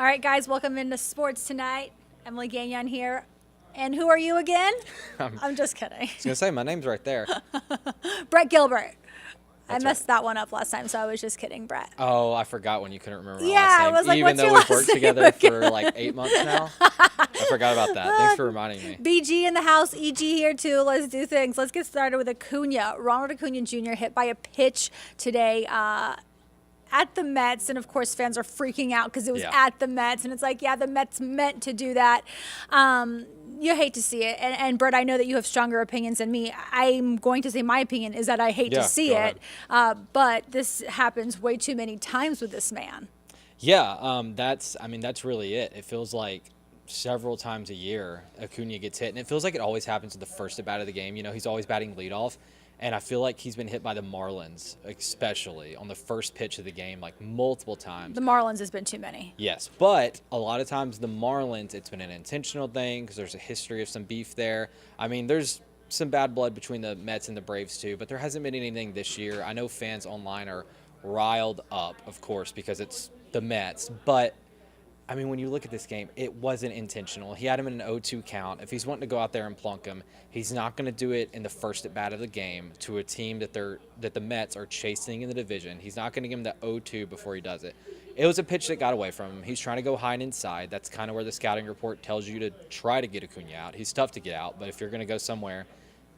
All right, guys, welcome into Sports Tonight. Emily Gagnon here. And who are you again? I'm just kidding. I was going to say, my name's right there. Brett Gilbert. That's I messed right. that one up last time, so I was just kidding, Brett. Oh, I forgot when you couldn't remember my Yeah, last name. I was like, Even what's though your we've last worked name together again? for like 8 months now. I forgot about that. Thanks for reminding me. BG in the house, EG here too. Let's do things. Let's get started with Acuna. Ronald Acuna Jr. hit by a pitch today at the Mets, and of course fans are freaking out because it was at the Mets, and it's like, yeah, the Mets meant to do that. You hate to see it, and Brett, I know that you have stronger opinions than me. I'm going to say my opinion is that I hate to see it, but this happens way too many times with this man. Yeah, that's really it. It feels like several times a year Acuna gets hit, and it feels like it always happens at the first at bat of the game. You know, he's always batting leadoff. And I feel like he's been hit by the Marlins, especially on the first pitch of the game, like multiple times. The Marlins has been too many. Yes, but a lot of times the Marlins, it's been an intentional thing because there's a history of some beef there. I mean, there's some bad blood between the Mets and the Braves too, but there hasn't been anything this year. I know fans online are riled up, of course, because it's the Mets, but I mean, when you look at this game, it wasn't intentional. He had him in an 0-2 count. If he's wanting to go out there and plunk him, he's not going to do it in the first at bat of the game to a team that the Mets are chasing in the division. He's not going to give him that 0-2 before he does it. It was a pitch that got away from him. He's trying to go high and inside. That's kind of where the scouting report tells you to try to get Acuna out. He's tough to get out, but if you're going to go somewhere,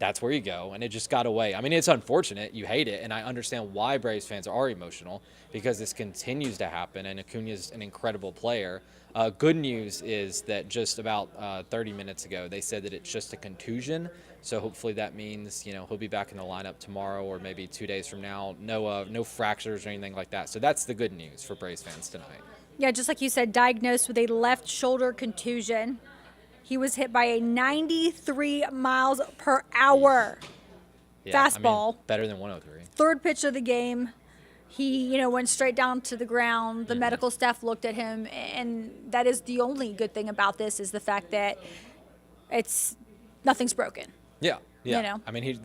that's where you go, and it just got away. I mean, it's unfortunate. You hate it, and I understand why Braves fans are emotional because this continues to happen, and Acuna's an incredible player. Good news is that just about 30 minutes ago, they said that it's just a contusion, so hopefully that means, you know, he'll be back in the lineup tomorrow or maybe 2 days from now. No fractures or anything like that, so that's the good news for Braves fans tonight. Yeah, just like you said, diagnosed with a left shoulder contusion. He was hit by a 93 miles per hour fastball. I mean, better than 103. Third pitch of the game. He, went straight down to the ground. The medical staff looked at him, and that is the only good thing about this is the fact that nothing's broken. Yeah. You know? I mean,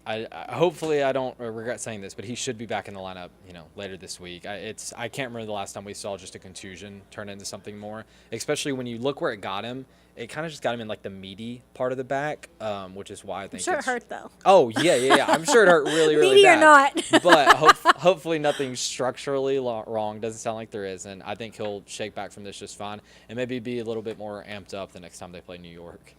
I hopefully I don't regret saying this, but he should be back in the lineup, later this week. I can't remember the last time we saw just a contusion turn into something more, especially when you look where it got him. It kind of just got him in like the meaty part of the back, which is why I think I'm sure it hurt though. Oh yeah. I'm sure it hurt really, really meaty bad. or not. But hopefully nothing structurally wrong. Doesn't sound like there is, and I think he'll shake back from this just fine, and maybe be a little bit more amped up the next time they play New York.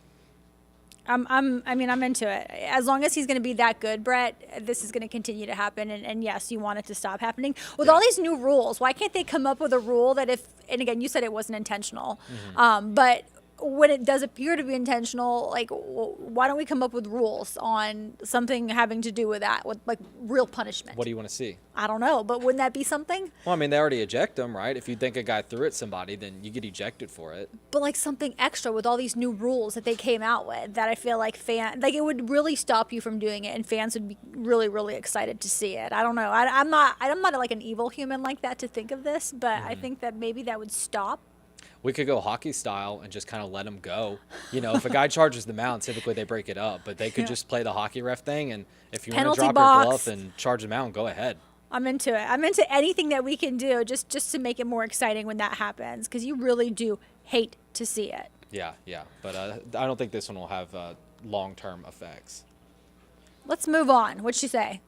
I'm into it. As long as he's going to be that good, Brett, this is going to continue to happen. And yes, you want it to stop happening. With all these new rules, why can't they come up with a rule that and again, you said it wasn't intentional, but when it does appear to be intentional, like, why don't we come up with rules on something having to do with that, with like real punishment? What do you want to see? I don't know, but wouldn't that be something? Well, I mean, they already eject them, right? If you think a guy threw at somebody, then you get ejected for it. But like something extra with all these new rules that they came out with, that I feel like it would really stop you from doing it, and fans would be really, really excited to see it. I don't know. I'm not like an evil human like that to think of this, but I think that maybe that would stop. We could go hockey style and just kind of let them go. If a guy charges the mound, typically they break it up, but they could just play the hockey ref thing, and if you want to drop your glove and charge the mound, go ahead. I'm into it. I'm into anything that we can do just to make it more exciting when that happens, because you really do hate to see it. Yeah, but I don't think this one will have long-term effects. Let's move on. What'd she say?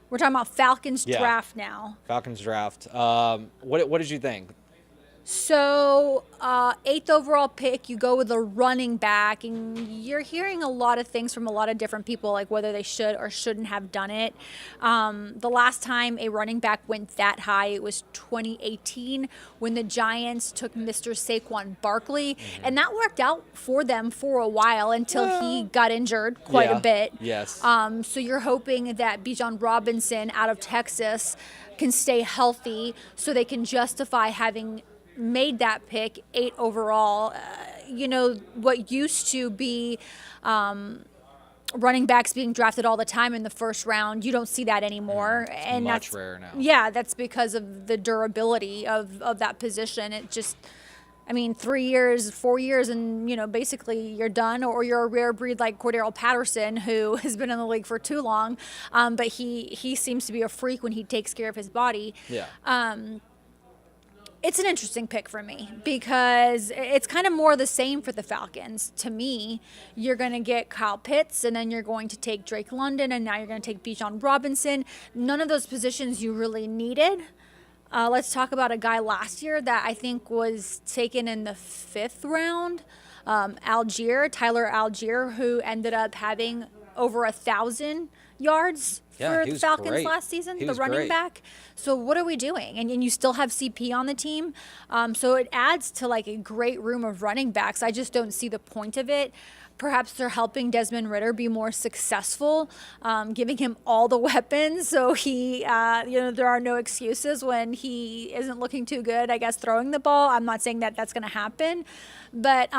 We're talking about Falcons Draft now. Falcons Draft. What did you think? So, 8th overall pick, you go with a running back, and you're hearing a lot of things from a lot of different people, like whether they should or shouldn't have done it. The last time a running back went that high, it was 2018 when the Giants took Mr. Saquon Barkley, and that worked out for them for a while until he got injured quite a bit. Yes. So you're hoping that Bijan Robinson out of Texas can stay healthy so they can justify having made that pick 8 overall. What used to be running backs being drafted all the time in the first round, you don't see that anymore. And much rarer now. Yeah, that's because of the durability of that position. It just, 3 years, 4 years, and, basically you're done, or you're a rare breed like Cordero Patterson, who has been in the league for too long. But he seems to be a freak when he takes care of his body. Yeah. It's an interesting pick for me because it's kind of more the same for the Falcons. To me, you're going to get Kyle Pitts, and then you're going to take Drake London, and now you're going to take Bijan Robinson. None of those positions you really needed. Let's talk about a guy last year that I think was taken in the 5th round, Tyler Algier, who ended up having over 1,000 yards for the Falcons last season, the running back. So what are we doing? And you still have CP on the team. So it adds to like a great room of running backs. I just don't see the point of it. Perhaps they're helping Desmond Ridder be more successful, giving him all the weapons. So he, there are no excuses when he isn't looking too good, I guess, throwing the ball. I'm not saying that that's going to happen. But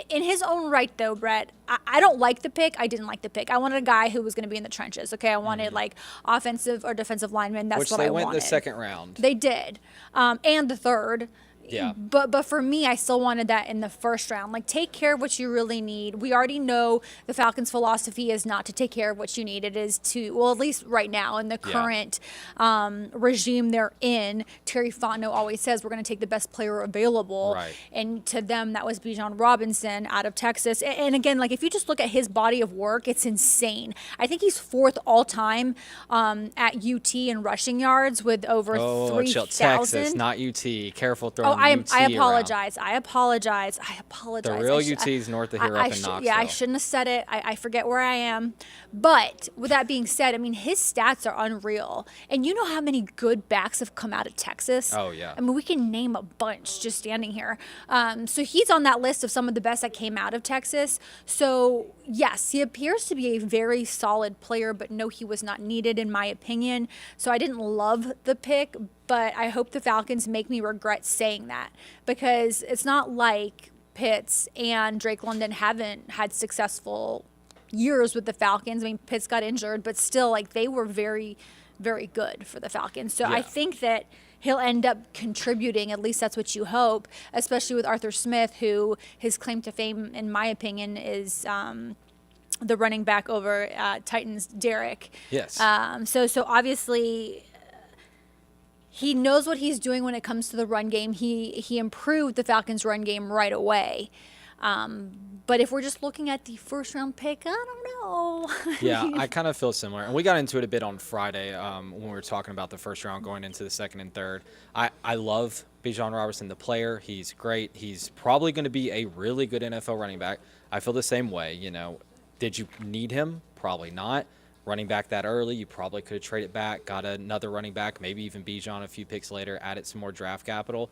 in his own right, though, Brett, I don't like the pick. I didn't like the pick. I wanted a guy who was going to be in the trenches. Okay, I wanted like offensive or defensive linemen. That's what I wanted. Which they went the 2nd round. They did, and the 3rd. Yeah. But for me, I still wanted that in the 1st round. Like, take care of what you really need. We already know the Falcons' philosophy is not to take care of what you need. It is to, well, at least right now in the current regime they're in, Terry Fontenot always says we're going to take the best player available. Right. And to them, that was Bijan Robinson out of Texas. And again, like if you just look at his body of work, it's insane. I think he's 4th all time at UT in rushing yards with over 3,000. Texas, not UT. Careful throwing. I apologize. I apologize. The real UT is north of here up in Knoxville. Yeah, I shouldn't have said it. I forget where I am. But with that being said, I mean, his stats are unreal. And you know how many good backs have come out of Texas? Oh, yeah. I mean, we can name a bunch just standing here. So he's on that list of some of the best that came out of Texas. So, yes, he appears to be a very solid player, but no, he was not needed in my opinion. So I didn't love the pick, but I hope the Falcons make me regret saying that because it's not like Pitts and Drake London haven't had successful years with the Falcons. I mean, Pitts got injured, but still, like, they were very, very good for the Falcons. So I think that he'll end up contributing, at least that's what you hope, especially with Arthur Smith, who his claim to fame, in my opinion, is the running back over Titans, Derek. Yes. So obviously he knows what he's doing when it comes to the run game. He improved the Falcons' run game right away. But if we're just looking at the 1st round pick, I don't know. Yeah, I kind of feel similar. And we got into it a bit on Friday when we were talking about the 1st round going into the 2nd and 3rd. I love Bijan Robinson, the player. He's great. He's probably going to be a really good NFL running back. I feel the same way. You know, did you need him? Probably not. Running back that early, you probably could have traded back, got another running back, maybe even Bijan a few picks later, added some more draft capital.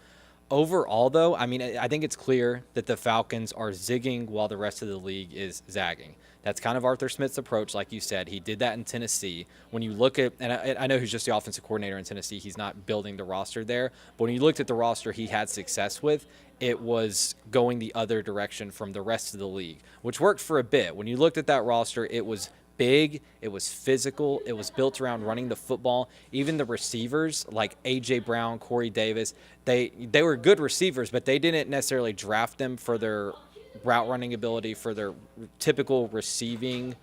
Overall, though, I mean, I think it's clear that the Falcons are zigging while the rest of the league is zagging. That's kind of Arthur Smith's approach, like you said. He did that in Tennessee. When you look at, and I know he's just the offensive coordinator in Tennessee, he's not building the roster there, but when you looked at the roster he had success with, it was going the other direction from the rest of the league, which worked for a bit. When you looked at that roster, it was big, it was physical, it was built around running the football. Even the receivers like A.J. Brown, Corey Davis, they were good receivers, but they didn't necessarily draft them for their route running ability, for their typical receiving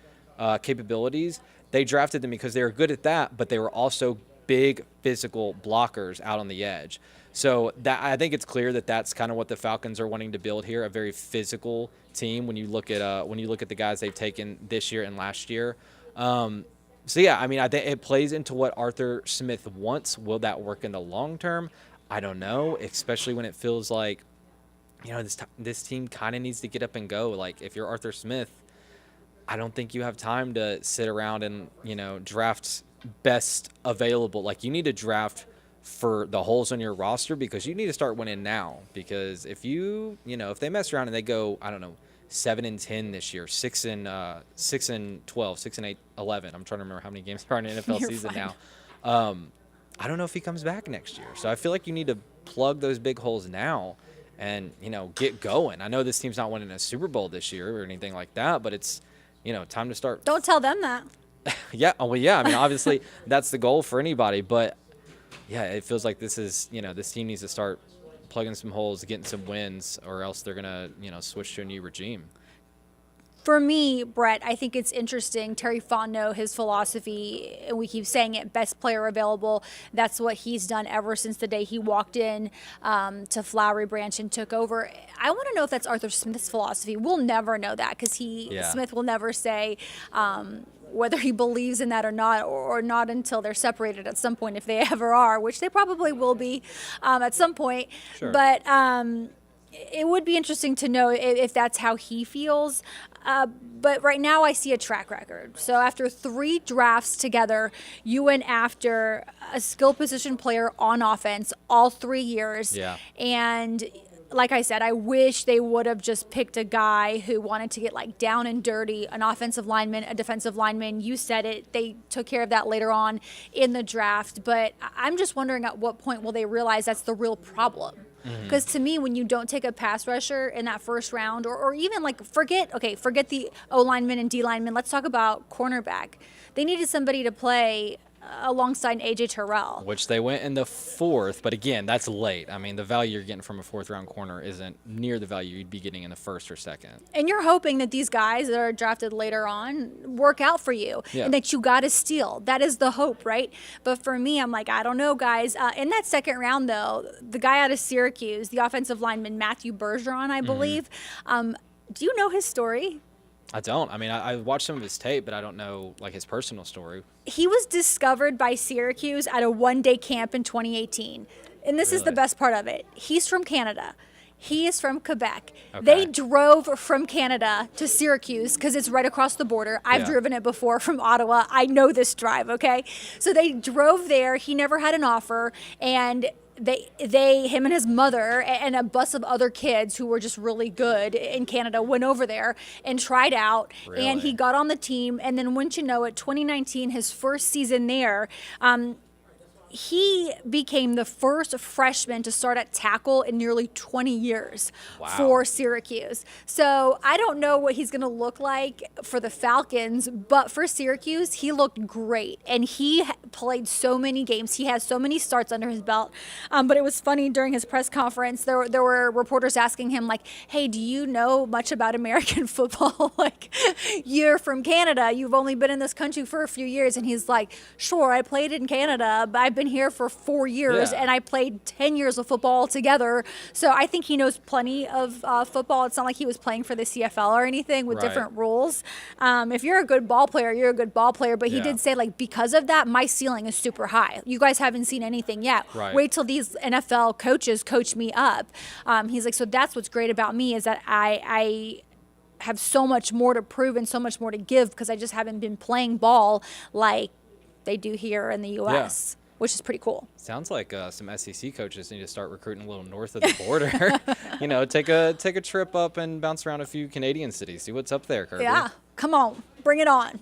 capabilities. They drafted them because they were good at that, but they were also big physical blockers out on the edge. So that I think it's clear that that's kind of what the Falcons are wanting to build here, a very physical team when you look at the guys they've taken this year and last year. So yeah, I mean, I think it plays into what Arthur Smith wants. Will that work in the long term? I don't know, especially when it feels like, you know, this team kind of needs to get up and go. Like, if you're Arthur Smith, I don't think you have time to sit around and, you know, draft best available. Like, you need to draft for the holes on your roster because you need to start winning now. Because if if they mess around and they go, I don't know, 7-10 this year, 6-12, 6-8, 11. I'm trying to remember how many games are in an NFL season fine. now. I don't know if he comes back next year. So I feel like you need to plug those big holes now and, you know, get going. I know this team's not winning a Super Bowl this year or anything like that, but it's, you know, time to start. Don't tell them that. Yeah. Well, yeah. I mean, obviously that's the goal for anybody, but yeah, it feels like this team needs to start plugging some holes, getting some wins, or else they're going to, you know, switch to a new regime. For me, Brett, I think it's interesting. Terry Fontenot, his philosophy, and we keep saying it, best player available. That's what he's done ever since the day he walked in to Flowery Branch and took over. I want to know if that's Arthur Smith's philosophy. We'll never know that because Smith will never say whether he believes in that or not until they're separated at some point, if they ever are, which they probably will be at some point. Sure. But it would be interesting to know if that's how he feels. But right now I see a track record. So after 3 drafts together, you went after a skill position player on offense all 3 years. Yeah. And like I said, I wish they would have just picked a guy who wanted to get like down and dirty, an offensive lineman, a defensive lineman. You said it. They took care of that later on in the draft. But I'm just wondering at what point will they realize that's the real problem? Because to me, when you don't take a pass rusher in that first round, or even like forget the O lineman and D lineman. Let's talk about cornerback. They needed somebody to play alongside AJ Terrell, which they went in the 4th, but again, that's late. I mean, the value you're getting from a 4th-round corner isn't near the value you'd be getting in the 1st or 2nd. And you're hoping that these guys that are drafted later on work out for you, and that you got to steal. That is the hope, right? But for me, I'm like, I don't know, guys. In that 2nd round, though, the guy out of Syracuse, the offensive lineman Matthew Bergeron, I believe. Do you know his story? I don't. I mean, I watched some of his tape, but I don't know like his personal story. He was discovered by Syracuse at a one-day camp in 2018. And this is the best part of it. He's from Canada. He is from Quebec. Okay. They drove from Canada to Syracuse because it's right across the border. I've driven it before from Ottawa. I know this drive, okay? So they drove there. He never had an offer. And him and his mother and a bus of other kids who were just really good in Canada went over there and tried out. Really? And he got on the team. And then wouldn't you know it, 2019, his first season there, he became the first freshman to start at tackle in nearly 20 years for Syracuse. So I don't know what he's going to look like for the Falcons, but for Syracuse, he looked great. And he played so many games. He has so many starts under his belt. But it was funny during his press conference, there were reporters asking him, like, hey, do you know much about American football? Like, you're from Canada. You've only been in this country for a few years. And he's like, sure, I played in Canada, but I've been here for 4 years and I played 10 years of football together. So I think he knows plenty of football. It's not like he was playing for the CFL or anything with different rules. If you're a good ball player, you're a good ball player. But he did say, like, because of that, my ceiling is super high. You guys haven't seen anything yet. Right. Wait till these NFL coaches coach me up. He's like, so that's what's great about me is that I have so much more to prove and so much more to give because I just haven't been playing ball like they do here in the U.S., which is pretty cool. Sounds like some SEC coaches need to start recruiting a little north of the border. You know, take a trip up and bounce around a few Canadian cities. See what's up there, Kirby. Yeah, come on. Bring it on.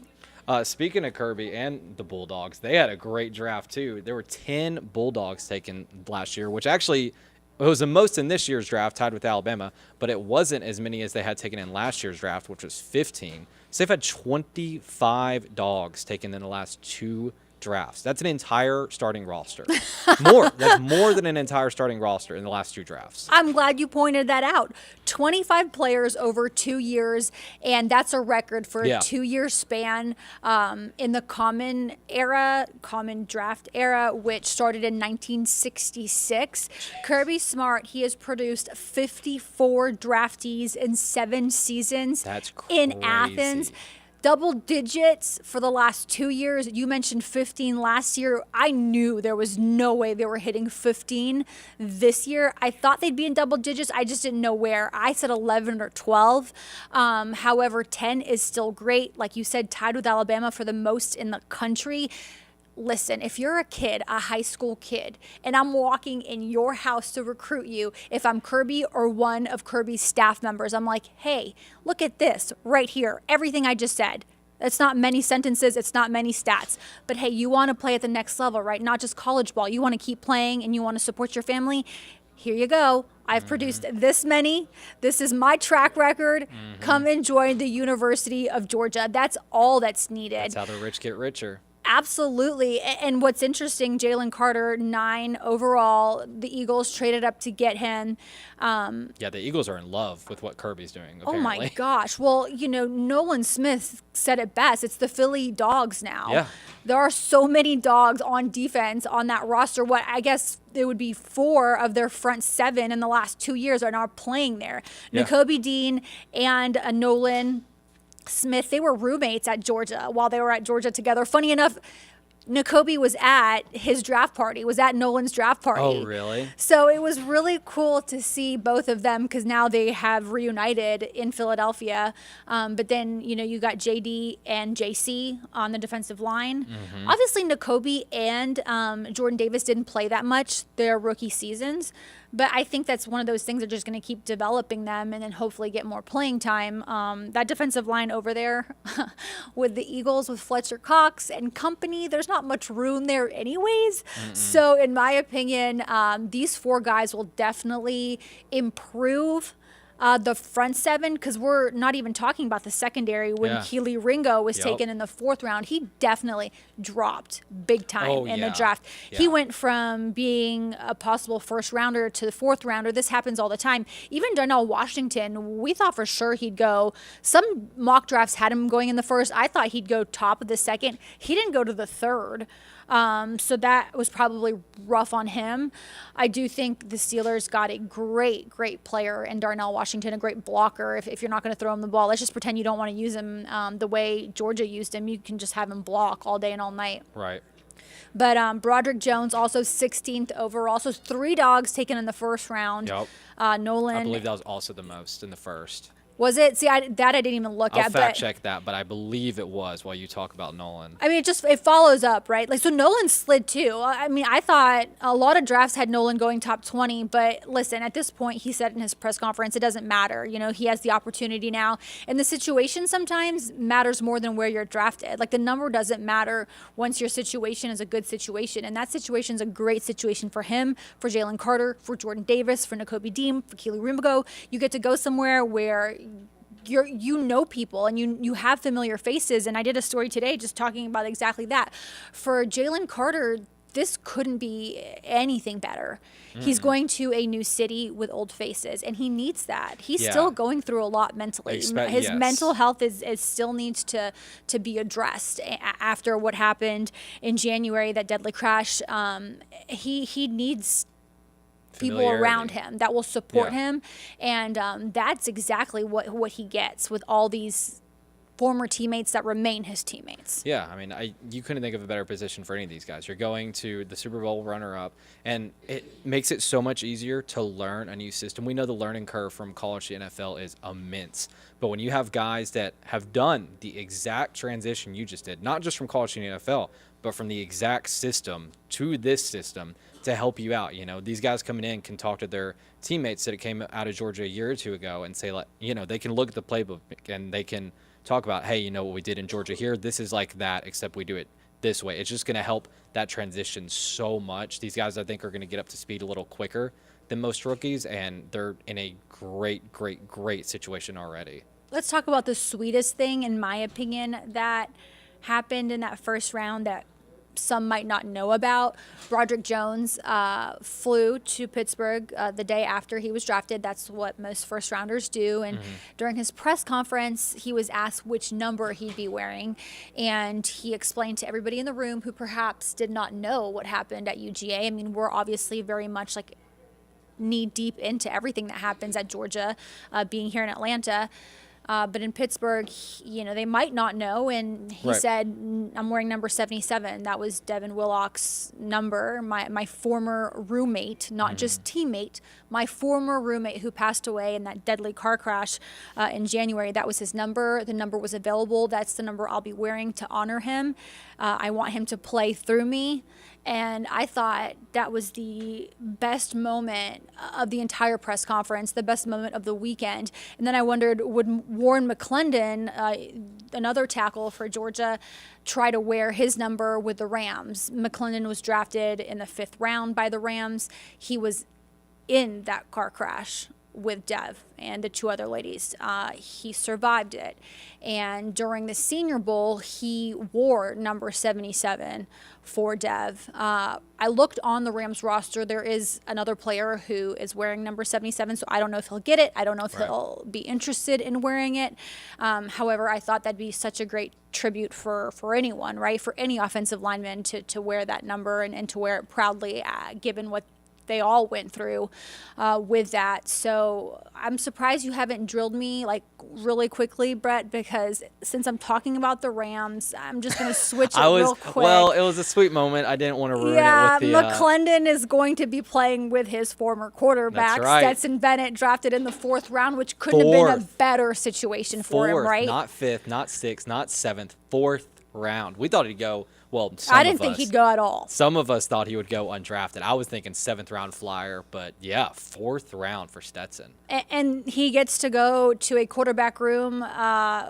Speaking of Kirby and the Bulldogs, they had a great draft, too. There were 10 Bulldogs taken last year, which actually it was the most in this year's draft, tied with Alabama, but it wasn't as many as they had taken in last year's draft, which was 15. So they've had 25 dogs taken in the last 2 drafts. That's an entire starting roster. That's more than an entire starting roster in the last 2 drafts. I'm glad you pointed that out. 25 players over 2 years, and that's a record for a 2-year span in the common draft era, which started in 1966. Kirby Smart, he has produced 54 draftees in 7 seasons. That's crazy. In Athens. Double digits for the last 2 years. You mentioned 15 last year. I knew there was no way they were hitting 15 this year. I thought they'd be in double digits. I just didn't know where. I said 11 or 12. However, 10 is still great. Like you said, tied with Alabama for the most in the country. Listen, if you're a kid, a high school kid, and I'm walking in your house to recruit you, if I'm Kirby or one of Kirby's staff members, I'm like, hey, look at this right here. Everything I just said. It's not many sentences. It's not many stats. But, hey, you want to play at the next level, right? Not just college ball. You want to keep playing and you want to support your family. Here you go. I've produced this many. This is my track record. Come and join the University of Georgia. That's all that's needed. That's how the rich get richer. absolutely. And what's interesting, Jalen Carter, 9 overall. The Eagles traded up to get him. Yeah, the Eagles are in love with what Kirby's doing, apparently. Oh, my gosh. Well, Nolan Smith said it best. It's the Philly Dogs now. Yeah. There are so many dogs on defense on that roster. What I guess it would be 4 of their front 7 in the last 2 years are now playing there. Yeah. Nakobe Dean and Nolan Smith, they were roommates at Georgia while they were at Georgia together. Funny enough, Nakobe was at his draft party, was at Nolan's draft party. Oh, really? So it was really cool to see both of them because now they have reunited in Philadelphia. But then, you got JD and JC on the defensive line. Mm-hmm. Obviously, Nakobe and Jordan Davis didn't play that much their rookie seasons. But I think that's one of those things that are just going to keep developing them and then hopefully get more playing time. That defensive line over there with the Eagles, with Fletcher Cox and company, there's not much room there anyways. Mm-mm. So in my opinion, these 4 guys will definitely improve the front 7, because we're not even talking about the secondary. When Keely Ringo was taken in the 4th round, he definitely dropped big time in the draft. Yeah. He went from being a possible first rounder to the 4th rounder. This happens all the time. Even Darnell Washington, we thought for sure he'd go. Some mock drafts had him going in the 1st. I thought he'd go top of the 2nd. He didn't go to the 3rd. So that was probably rough on him. I do think the Steelers got a great, great player in Darnell Washington, a great blocker. If you're not going to throw him the ball, let's just pretend you don't want to use him the way Georgia used him. You can just have him block all day and all night. Right. But Broderick Jones, also 16th overall. So 3 dogs taken in the 1st round. Yep. Nolan. I believe that was also the most in the 1st. Was it? See, I didn't even look at. I'll fact check that, but I believe it was while you talk about Nolan. I mean, it follows up, right? Like, so Nolan slid too. I mean, I thought a lot of drafts had Nolan going top 20, but listen, at this point, he said in his press conference, it doesn't matter. He has the opportunity now. And the situation sometimes matters more than where you're drafted. Like, the number doesn't matter once your situation is a good situation. And that situation is a great situation for him, for Jalen Carter, for Jordan Davis, for Nakobe Dean, for Keely Ringo. You get to go somewhere where you know people and you have familiar faces. And I did a story today just talking about exactly that. For Jalen Carter, this couldn't be anything better. He's going to a new city with old faces, and he needs that. He's still going through a lot mentally. His mental health is still needs to be addressed after what happened in January, that deadly crash. He needs people around him that will support him, and that's exactly what he gets with all these former teammates that remain his teammates. Yeah, I mean, you couldn't think of a better position for any of these guys. You're going to the Super Bowl runner-up, and it makes it so much easier to learn a new system. We know the learning curve from college to NFL is immense, but when you have guys that have done the exact transition you just did, not just from college to the NFL, but from the exact system to this system to help you out. These guys coming in can talk to their teammates that came out of Georgia a year or 2 ago and say, they can look at the playbook and they can talk about, hey, what we did in Georgia here, this is like that, except we do it this way. It's just going to help that transition so much. These guys, I think, are going to get up to speed a little quicker than most rookies, and they're in a great, great, great situation already. Let's talk about the sweetest thing, in my opinion, that happened in that 1st round that some might not know about. Broderick Jones flew to Pittsburgh the day after he was drafted. That's what most first rounders do. And during his press conference, he was asked which number he'd be wearing. And he explained to everybody in the room who perhaps did not know what happened at UGA. I mean, we're obviously very much like knee deep into everything that happens at Georgia, being here in Atlanta. But in Pittsburgh, they might not know. And he said, I'm wearing number 77. That was Devin Willock's number, my former roommate, not just teammate, my former roommate who passed away in that deadly car crash in January. That was his number. The number was available. That's the number I'll be wearing to honor him. I want him to play through me. And I thought that was the best moment of the entire press conference, the best moment of the weekend. And then I wondered, would Warren McClendon, another tackle for Georgia, try to wear his number with the Rams? McClendon was drafted in the 5th round by the Rams. He was in that car crash with Dev and the two other ladies. He survived it. And during the Senior Bowl, he wore number 77 for Dev. I looked on the Rams roster. There is another player who is wearing number 77, so I don't know if he'll get it. I don't know if he'll be interested in wearing it. However, I thought that'd be such a great tribute for anyone, right? For any offensive lineman to wear that number and to wear it proudly, given what they all went through with that. So I'm surprised you haven't drilled me like really quickly, Brett, because since I'm talking about the Rams, I'm just going to switch it real quick. Well, it was a sweet moment. I didn't want to ruin yeah, it with the... McClendon is going to be playing with his former quarterback, That's right. Stetson Bennett, drafted in the 4th round, which couldn't have been a better situation for him, right? Not 5th, not 6th, not 7th, 4th round. We thought he'd go... Well, I didn't think he'd go at all. Some of us thought he would go undrafted. I was thinking 7th round flyer, but yeah, 4th round for Stetson. And he gets to go to a quarterback room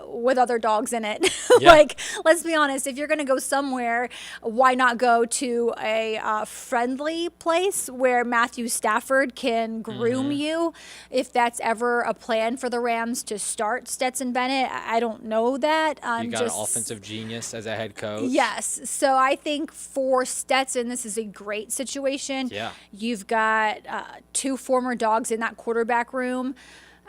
with other dogs in it. Yeah. Like, let's be honest, if you're going to go somewhere, why not go to a friendly place where Matthew Stafford can groom you? If that's ever a plan for the Rams to start Stetson Bennett, I don't know that. You got an offensive genius as a head coach. Yes. So I think for Stetson, this is a great situation. Yeah. You've got 2 former dogs in that quarterback room.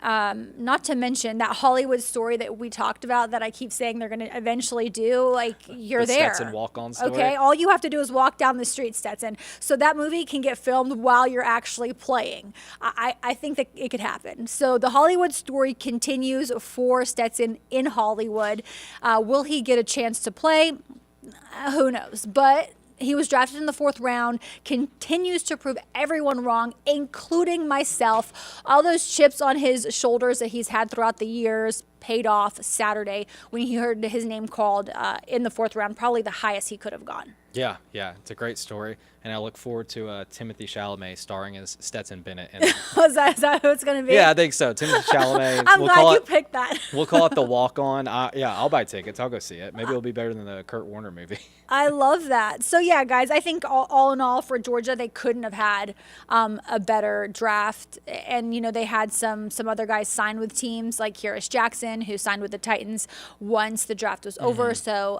Not to mention that Hollywood story that we talked about that I keep saying they're going to eventually do. Like, you're the there. Stetson walk-on story. Okay, all you have to do is walk down the street, Stetson. So that movie can get filmed while you're actually playing. I think that it could happen. So the Hollywood story continues for Stetson in Hollywood. Will he get a chance to play? Who knows? But he was drafted in the 4th round, continues to prove everyone wrong, including myself. All those chips on his shoulders that he's had throughout the years paid off Saturday when he heard his name called in the 4th round, probably the highest he could have gone. Yeah, it's a great story, and I look forward to Timothy Chalamet starring as Stetson Bennett. Is that who it's going to be? Yeah, I think so. Timothy Chalamet. I'm glad you picked that. We'll call it the walk-on. I'll buy tickets. I'll go see it. Maybe it'll be better than the Kurt Warner movie. I love that. So, yeah, guys, I think all in all for Georgia, they couldn't have had a better draft. And, you know, they had some other guys sign with teams like Harris Jackson, who signed with the Titans once the draft was over. So,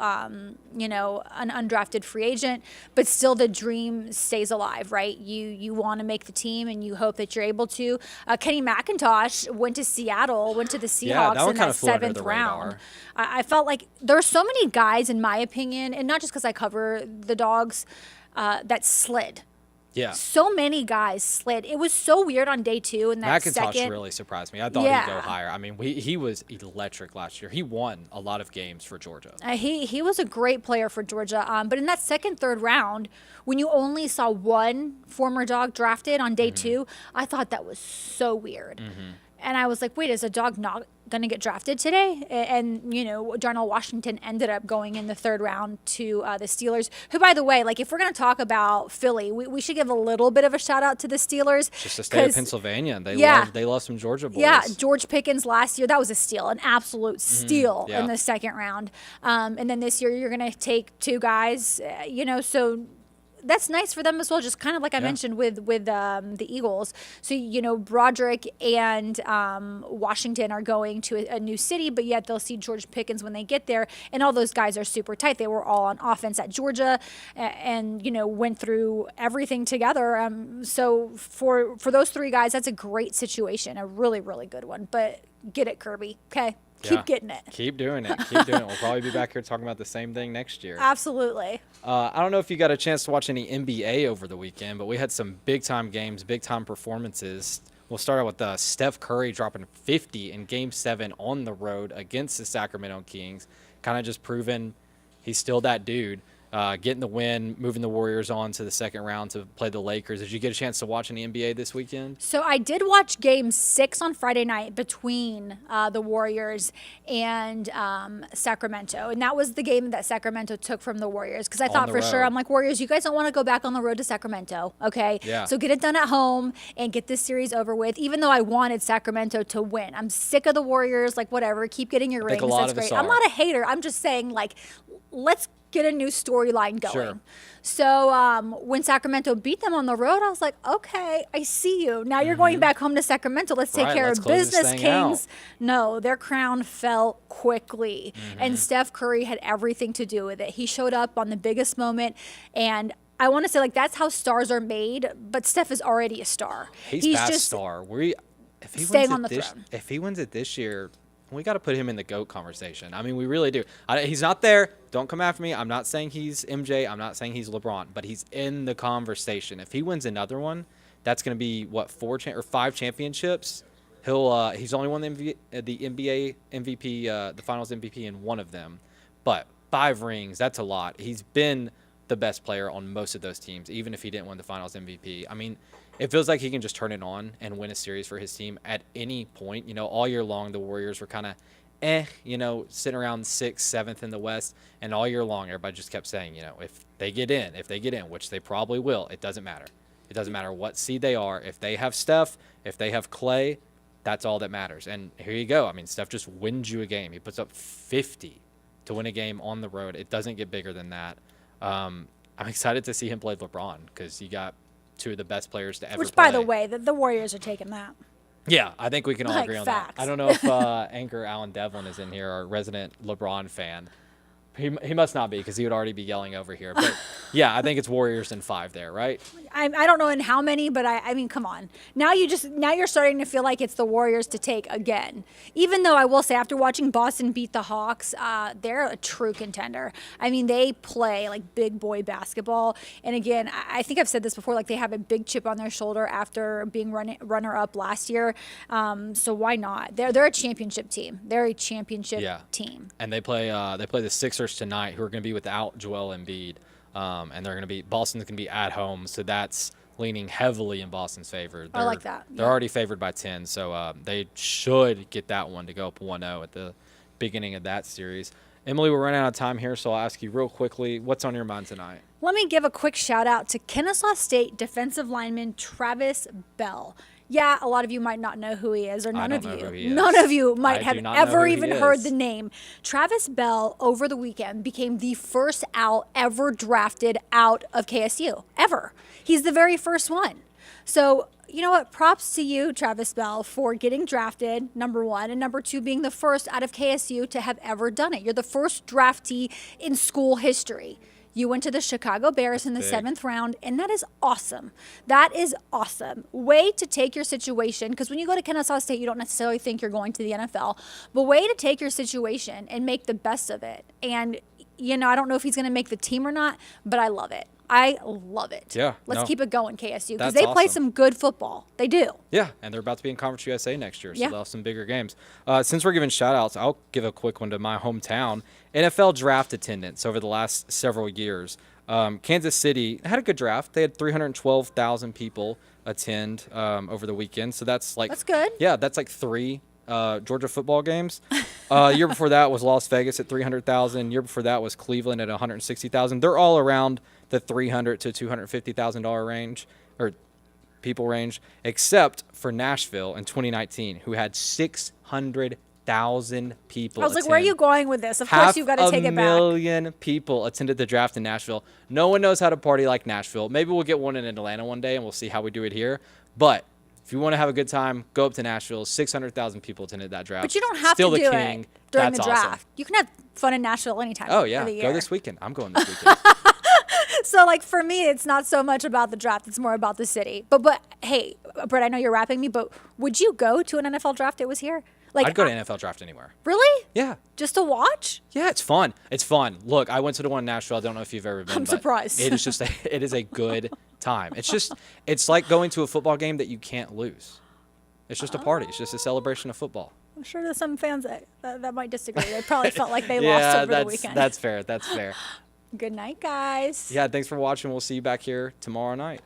you know, an undrafted free agent, but still the dream stays alive, right? You want to make the team and you hope that you're able to. Kenny McIntosh went to Seattle, went to the Seahawks in that 7th round. I felt like there are so many guys, in my opinion, and not just because I cover the dogs, that slid. Yeah. So many guys slid. It was so weird on day 2 in that McIntosh really surprised me. I thought he'd go higher. I mean, he was electric last year. He won a lot of games for Georgia. He was a great player for Georgia. But in that 2nd, 3rd round, when you only saw one former dog drafted on day 2, I thought that was so weird. And I was like, wait, is a dog not going to get drafted today? And, you know, Darnell Washington ended up going in the 3rd round to the Steelers, who, by the way, like, if we're going to talk about Philly, we should give a little bit of a shout out to the Steelers. Just the state of Pennsylvania. They love some Georgia boys. Yeah, George Pickens last year, that was a steal, an absolute steal in the 2nd round. And then this year you're going to take 2 guys, you know, so that's nice for them as well, just kind of like I mentioned with the Eagles. So, you know, Broderick and Washington are going to a new city, but yet they'll see George Pickens when they get there. And all those guys are super tight. They were all on offense at Georgia and, you know, went through everything together. So for those 3 guys, that's a great situation, a really, really good one. But get it, Kirby, okay? Keep getting it. Keep doing it. Keep doing it. We'll probably be back here talking about the same thing next year. Absolutely. I don't know if you got a chance to watch any NBA over the weekend, but we had some big-time games, big-time performances. We'll start out with Steph Curry dropping 50 in Game 7 on the road against the Sacramento Kings, kind of just proving he's still that dude. Getting the win, moving the Warriors on to the 2nd round to play the Lakers. Did you get a chance to watch any NBA this weekend? So I did watch Game 6 on Friday night between the Warriors and Sacramento. And that was the game that Sacramento took from the Warriors. Because I thought for sure, I'm like, Warriors, you guys don't want to go back on the road to Sacramento, okay? Yeah. So get it done at home and get this series over with, even though I wanted Sacramento to win. I'm sick of the Warriors, like, whatever. Keep getting your rings. That's great. I'm not a hater. I'm just saying, like, let's get a new storyline going. Sure. So when Sacramento beat them on the road, I was like, okay, I see you. Now you're going back home to Sacramento. Let's take care let's of close this business, thing Kings. out. No, their crown fell quickly. And Steph Curry had everything to do with it. He showed up on the biggest moment. And I want to say, like, that's how stars are made. But Steph is already a star. He's past star. If he staying wins on the this, throne. If he wins it this year, we got to put him in the GOAT conversation. I mean, we really do. He's not there. Don't come after me. I'm not saying he's MJ. I'm not saying he's LeBron, but he's in the conversation. If he wins another one, that's going to be what, 5 championships. He's only won the NBA MVP, the Finals MVP in one of them, but 5 rings. That's a lot. He's been the best player on most of those teams, even if he didn't win the Finals MVP. I mean, it feels like he can just turn it on and win a series for his team at any point. You know, all year long, the Warriors were kind of sitting around 6th, 7th in the West. And all year long, everybody just kept saying, if they get in, which they probably will, it doesn't matter. It doesn't matter what seed they are. If they have Steph, if they have Clay, that's all that matters. And here you go. I mean, Steph just wins you a game. He puts up 50 to win a game on the road. It doesn't get bigger than that. I'm excited to see him play LeBron because you got 2 of the best players to ever play. Which, by the way, the Warriors are taking that. Yeah, I think we can all agree on facts. that. I don't know if anchor Alan Devlin is in here, our resident LeBron fan. He must not be because he would already be yelling over here. But, yeah, I think it's Warriors in 5 there, right? I don't know in how many, but I mean, come on. Now you're starting to feel like it's the Warriors to take again. Even though I will say, after watching Boston beat the Hawks, they're a true contender. I mean, they play like big boy basketball. And again, I think I've said this before, like they have a big chip on their shoulder after being runner up last year. So why not? They're a championship team. They're a championship team. And they play the Sixers tonight, who are going to be without Joel Embiid. And Boston's going to be at home, so that's leaning heavily in Boston's favor. I like that. They're already favored by 10, so they should get that one to go up 1-0 at the beginning of that series. Emily, we're running out of time here, so I'll ask you real quickly, what's on your mind tonight? Let me give a quick shout out to Kennesaw State defensive lineman Travis Bell. Yeah, a lot of you might not know who he is, or none of you might have ever even heard the name. Travis Bell, over the weekend, became the first owl ever drafted out of KSU, ever. He's the very first one. So, you know what? Props to you, Travis Bell, for getting drafted, number 1, and number 2, being the first out of KSU to have ever done it. You're the first draftee in school history. You went to the Chicago Bears in the 7th round, and that is awesome. That is awesome. Way to take your situation, because when you go to Kennesaw State, you don't necessarily think you're going to the NFL, but way to take your situation and make the best of it. And, I don't know if he's going to make the team or not, but I love it. I love it. Yeah. Let's keep it going, KSU, because they play some good football. They do. Yeah, and they're about to be in Conference USA next year, so they'll have some bigger games. Since we're giving shout-outs, I'll give a quick one to my hometown. NFL draft attendance over the last several years. Kansas City had a good draft. They had 312,000 people attend over the weekend, so that's good. Yeah, that's like 3 Georgia football games. Year before that was Las Vegas at 300,000. Year before that was Cleveland at 160,000. They're all around the $300,000 to $250,000 range, or people range, except for Nashville in 2019, who had 600,000 people. I was like, where are you going with this? Of course, you've got to take it back. 500,000 people attended the draft in Nashville. No one knows how to party like Nashville. Maybe we'll get one in Atlanta one day, and we'll see how we do it here. But if you want to have a good time, go up to Nashville. 600,000 people attended that draft. But you don't have Still to the do king. it during That's the draft. awesome. You can have fun in Nashville anytime. Oh, yeah. Of the year. Go this weekend. I'm going this weekend. So, like, for me, it's not so much about the draft. It's more about the city. But hey, Brett, I know you're rapping me, but would you go to an NFL draft that was here? Like, I'd go to NFL draft anywhere. Really? Yeah. Just to watch? Yeah, it's fun. It's fun. Look, I went to the one in Nashville. I don't know if you've ever been. I'm surprised. It is just it is a good time. It's like going to a football game that you can't lose. It's just a party. It's just a celebration of football. I'm sure there's some fans that might disagree. They probably felt like they lost over the weekend. That's fair. That's fair. Good night, guys. Yeah, thanks for watching. We'll see you back here tomorrow night.